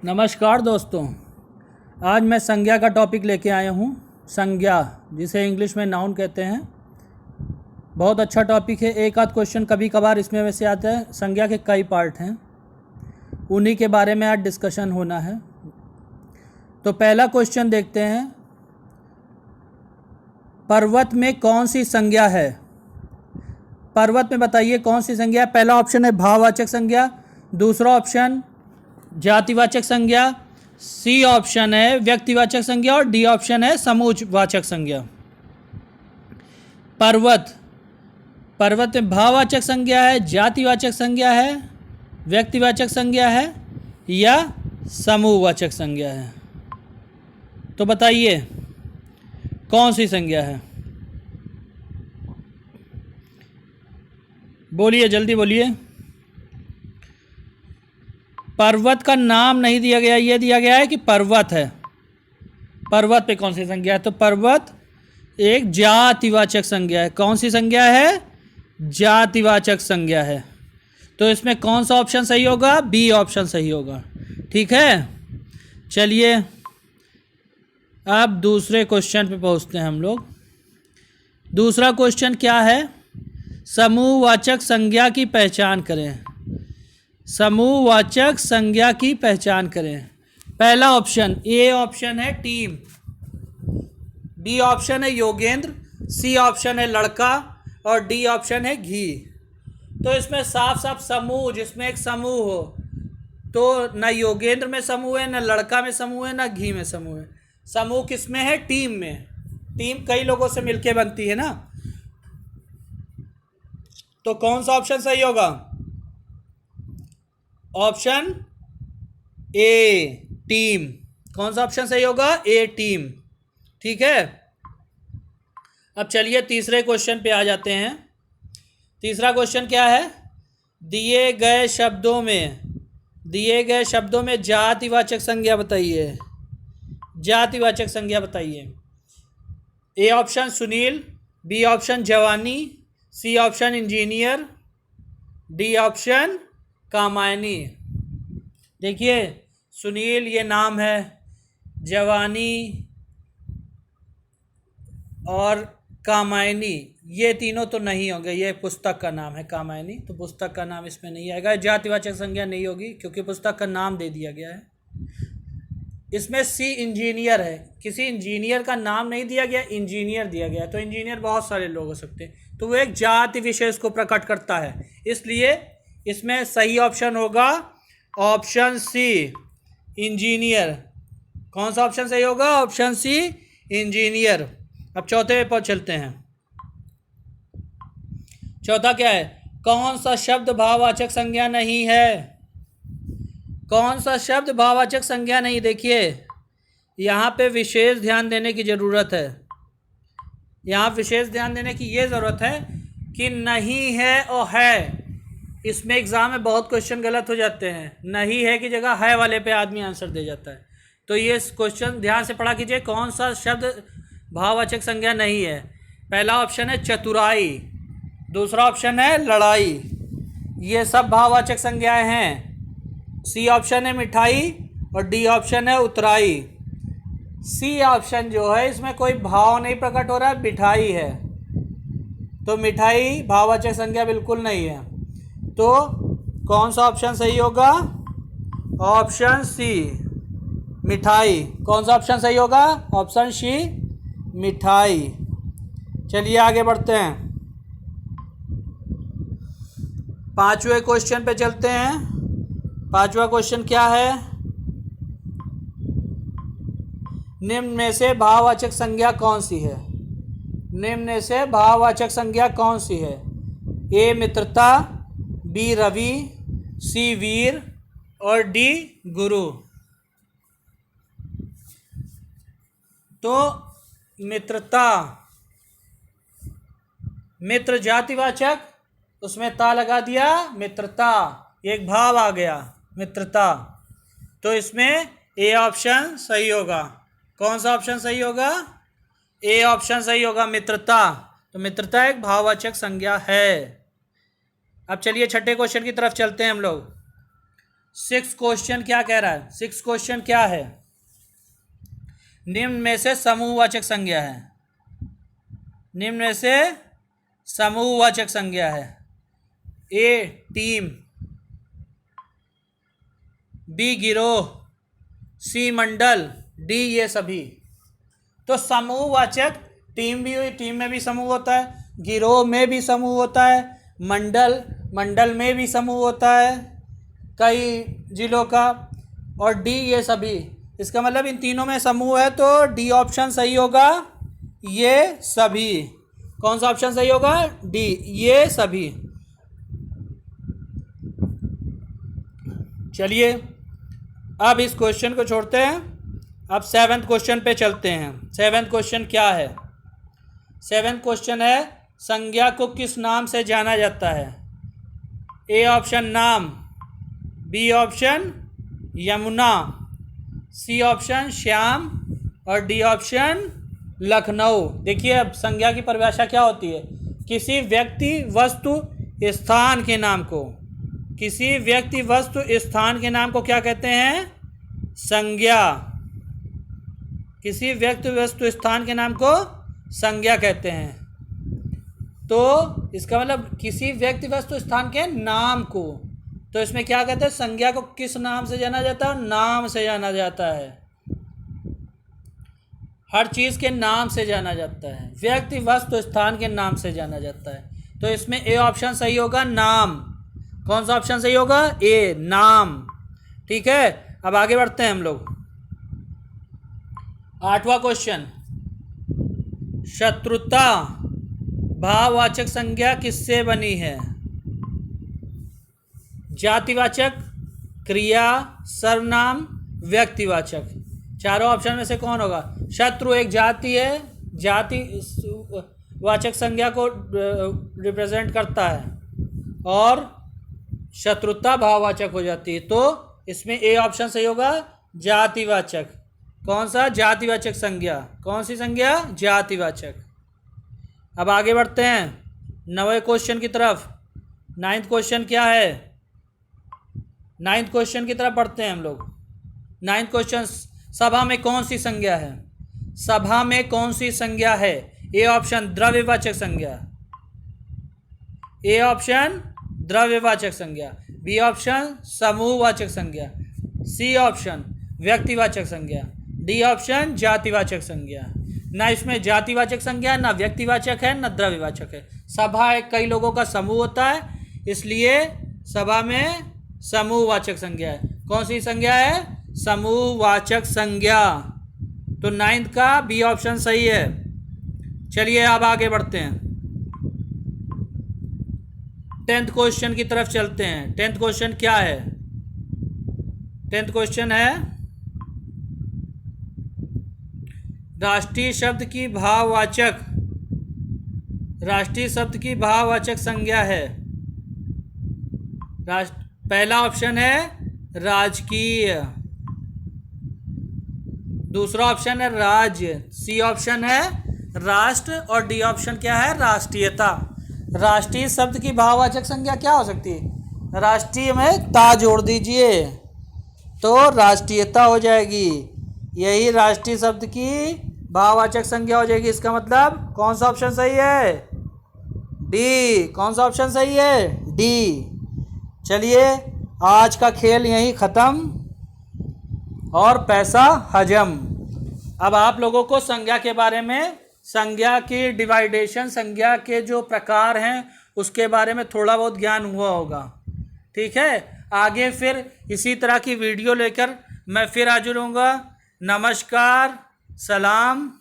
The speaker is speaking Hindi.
नमस्कार दोस्तों। आज मैं संज्ञा का टॉपिक लेके आया हूँ। संज्ञा, जिसे इंग्लिश में नाउन कहते हैं, बहुत अच्छा टॉपिक है। एक आध क्वेश्चन कभी कभार इसमें वैसे आता है। संज्ञा के कई पार्ट हैं, उन्हीं के बारे में आज डिस्कशन होना है। तो पहला क्वेश्चन देखते हैं, पर्वत में कौन सी संज्ञा है? पर्वत में बताइए कौन सी संज्ञा है। पहला ऑप्शन है भाववाचक संज्ञा, दूसरा ऑप्शन जातिवाचक संज्ञा, सी ऑप्शन है व्यक्तिवाचक संज्ञा और डी ऑप्शन है समूहवाचक संज्ञा। पर्वत में भाववाचक संज्ञा है, जातिवाचक संज्ञा है, व्यक्तिवाचक संज्ञा है या समूहवाचक संज्ञा है? तो बताइए कौन सी संज्ञा है? बोलिए, जल्दी बोलिए। पर्वत का नाम नहीं दिया गया, ये दिया गया है कि पर्वत है। पर्वत पे कौन सी संज्ञा है? तो पर्वत एक जातिवाचक संज्ञा है। कौन सी संज्ञा है? जातिवाचक संज्ञा है। तो इसमें कौन सा ऑप्शन सही होगा? बी ऑप्शन सही होगा। ठीक है, चलिए अब दूसरे क्वेश्चन पे पहुंचते हैं हम लोग। दूसरा क्वेश्चन क्या है? समूहवाचक संज्ञा की पहचान करें। समूहवाचक संज्ञा की पहचान करें। पहला ऑप्शन, ए ऑप्शन है टीम, बी ऑप्शन है योगेंद्र, सी ऑप्शन है लड़का और डी ऑप्शन है घी। तो इसमें साफ साफ समूह, जिसमें एक समूह हो, तो न योगेंद्र में समूह है, न लड़का में समूह है, न घी में समूह है। समूह किस में है? टीम में। टीम कई लोगों से मिलके बनती है ना। तो कौन सा ऑप्शन सही होगा? Option A team. कौन सा ऑप्शन सही होगा? ए टीम। ठीक है, अब चलिए तीसरे क्वेश्चन पे आ जाते हैं। तीसरा क्वेश्चन क्या है? दिए गए शब्दों में जातिवाचक संज्ञा बताइए। जातिवाचक संज्ञा बताइए। A option Sunil, B option जवानी, C option engineer, D option Kamayani. देखिए, सुनील ये नाम है, जवानी और कामायनी ये तीनों तो नहीं होंगे। ये पुस्तक का नाम है कामायनी, तो पुस्तक का नाम इसमें नहीं आएगा। जातिवाचक संज्ञा नहीं होगी क्योंकि पुस्तक का नाम दे दिया गया है। इसमें सी इंजीनियर है, किसी इंजीनियर का नाम नहीं दिया गया, इंजीनियर दिया गया। तो इंजीनियर बहुत सारे लोग हो सकते हैं, तो वो एक जाति विशेष को प्रकट करता है। इसलिए इसमें सही ऑप्शन होगा ऑप्शन सी इंजीनियर। कौन सा ऑप्शन सही होगा? Option C engineer. अब चौथे पर चलते हैं। चौथा क्या है? कौन सा शब्द भाववाचक संज्ञा नहीं है? कौन सा शब्द भाववाचक संज्ञा नहीं? देखिए, यहाँ पे विशेष ध्यान देने की ज़रूरत है। यहाँ विशेष ध्यान देने की ये ज़रूरत है कि नहीं है और है। इसमें एग्ज़ाम में बहुत क्वेश्चन गलत हो जाते हैं। नहीं है की जगह है वाले पे आदमी आंसर दे जाता है। तो ये क्वेश्चन ध्यान से पढ़ा कीजिए। कौन सा शब्द भाववाचक संज्ञा नहीं है? पहला ऑप्शन है चतुराई, दूसरा ऑप्शन है लड़ाई, ये सब भाववाचक संज्ञाएं हैं। सी ऑप्शन है मिठाई और डी ऑप्शन है उतराई। सी ऑप्शन जो है इसमें कोई भाव नहीं प्रकट हो रहा है, मिठाई है, तो मिठाई भाववाचक संज्ञा बिल्कुल नहीं है। तो कौन सा ऑप्शन सही होगा? ऑप्शन सी मिठाई। कौन सा ऑप्शन सही होगा? ऑप्शन सी मिठाई। चलिए आगे बढ़ते हैं, पांचवें क्वेश्चन पे चलते हैं। पांचवा क्वेश्चन क्या है? निम्न में से भाववाचक संज्ञा कौन सी है? निम्न में से भाववाचक संज्ञा कौन सी है? ए मित्रता, बी रवि, सी वीर और डी गुरु। तो मित्रता, मित्र जातिवाचक, उसमें ता लगा दिया, मित्रता, एक भाव आ गया मित्रता। तो इसमें ए ऑप्शन सही होगा। कौन सा ऑप्शन सही होगा? ए ऑप्शन सही होगा, मित्रता। तो मित्रता एक भाववाचक संज्ञा है। अब चलिए छठे क्वेश्चन की तरफ चलते हैं हम लोग। 6 क्वेश्चन क्या कह रहा है? 6 क्वेश्चन क्या है? निम्न में से समूहवाचक संज्ञा है। निम्न में से समूहवाचक संज्ञा है। ए टीम, बी गिरोह, सी मंडल, डी ये सभी। तो समूहवाचक टीम भी हुई, टीम में भी समूह होता है, गिरोह में भी समूह होता है, मंडल में भी समूह होता है कई जिलों का, और डी ये सभी। इसका मतलब इन तीनों में समूह है, तो डी ऑप्शन सही होगा, ये सभी। कौन सा ऑप्शन सही होगा? डी, ये सभी। चलिए अब इस क्वेश्चन को छोड़ते हैं, अब 7th क्वेश्चन पे चलते हैं। 7th क्वेश्चन क्या है? 7th क्वेश्चन है संज्ञा को किस नाम से जाना जाता है? ए ऑप्शन नाम, B option Yamuna, C option Shyam, और डी ऑप्शन लखनऊ। देखिए अब संज्ञा की परिभाषा क्या होती है? किसी व्यक्ति वस्तु स्थान के नाम को, किसी व्यक्ति वस्तु स्थान के नाम को क्या कहते हैं? संज्ञा। किसी व्यक्ति वस्तु स्थान के नाम को संज्ञा कहते हैं। तो इसका मतलब किसी व्यक्ति वस्तु स्थान के नाम को, तो इसमें क्या कहते हैं? संज्ञा को किस नाम से जाना जाता है? नाम से जाना जाता है। हर चीज़ के नाम से जाना जाता है, व्यक्ति वस्तु स्थान के नाम से जाना जाता है। तो इसमें ए ऑप्शन सही होगा, नाम। कौन सा ऑप्शन सही होगा? ए, नाम। ठीक है, अब आगे बढ़ते हैं हम लोग। 8वां क्वेश्चन, शत्रुता भाववाचक संज्ञा किससे बनी है? जातिवाचक, क्रिया, सर्वनाम, व्यक्तिवाचक। चारों ऑप्शन में से कौन होगा? शत्रु एक जाति है, जाति वाचक संज्ञा को रिप्रेजेंट करता है, और शत्रुता भाववाचक हो जाती है। तो इसमें ए ऑप्शन सही होगा, जातिवाचक। कौन सा? जातिवाचक संज्ञा। कौन सी संज्ञा? जातिवाचक। अब आगे बढ़ते हैं 9वें क्वेश्चन की तरफ। 9th क्वेश्चन क्या है? 9th क्वेश्चन की तरफ बढ़ते हैं हम लोग। 9th क्वेश्चन, सभा में कौन सी संज्ञा है? सभा में कौन सी संज्ञा है? ए ऑप्शन द्रव्यवाचक संज्ञा, ए ऑप्शन द्रव्यवाचक संज्ञा, बी ऑप्शन समूहवाचक संज्ञा, सी ऑप्शन व्यक्तिवाचक संज्ञा, डी ऑप्शन जातिवाचक संज्ञा। ना इसमें जातिवाचक संज्ञा, ना व्यक्तिवाचक है, ना द्रव्यवाचक है। सभा एक कई लोगों का समूह होता है, इसलिए सभा में समूहवाचक संज्ञा है। कौन सी संज्ञा है? समूहवाचक संज्ञा। तो 9th का बी ऑप्शन सही है। चलिए अब आगे बढ़ते हैं, 10th क्वेश्चन की तरफ चलते हैं। 10th क्वेश्चन क्या है? 10th क्वेश्चन है राष्ट्रीय शब्द की भाववाचक, राष्ट्रीय शब्द की भाववाचक संज्ञा है। पहला ऑप्शन है राजकीय, दूसरा ऑप्शन है राज्य, सी ऑप्शन है राष्ट्र, और डी ऑप्शन क्या है? राष्ट्रीयता। राष्ट्रीय शब्द की भाववाचक संज्ञा क्या हो सकती है? राष्ट्रीय में ता जोड़ दीजिए तो राष्ट्रीयता हो जाएगी। यही राष्ट्रीय शब्द की भाववाचक संज्ञा हो जाएगी। इसका मतलब कौन सा ऑप्शन सही है? डी। कौन सा ऑप्शन सही है? डी। चलिए आज का खेल यहीं ख़त्म और पैसा हजम। अब आप लोगों को संज्ञा के बारे में, संज्ञा की डिवाइडेशन, संज्ञा के जो प्रकार हैं उसके बारे में थोड़ा बहुत ज्ञान हुआ होगा। ठीक है, आगे फिर इसी तरह की वीडियो लेकर मैं फिर हाजिर होऊंगा। नमस्कार, सलाम।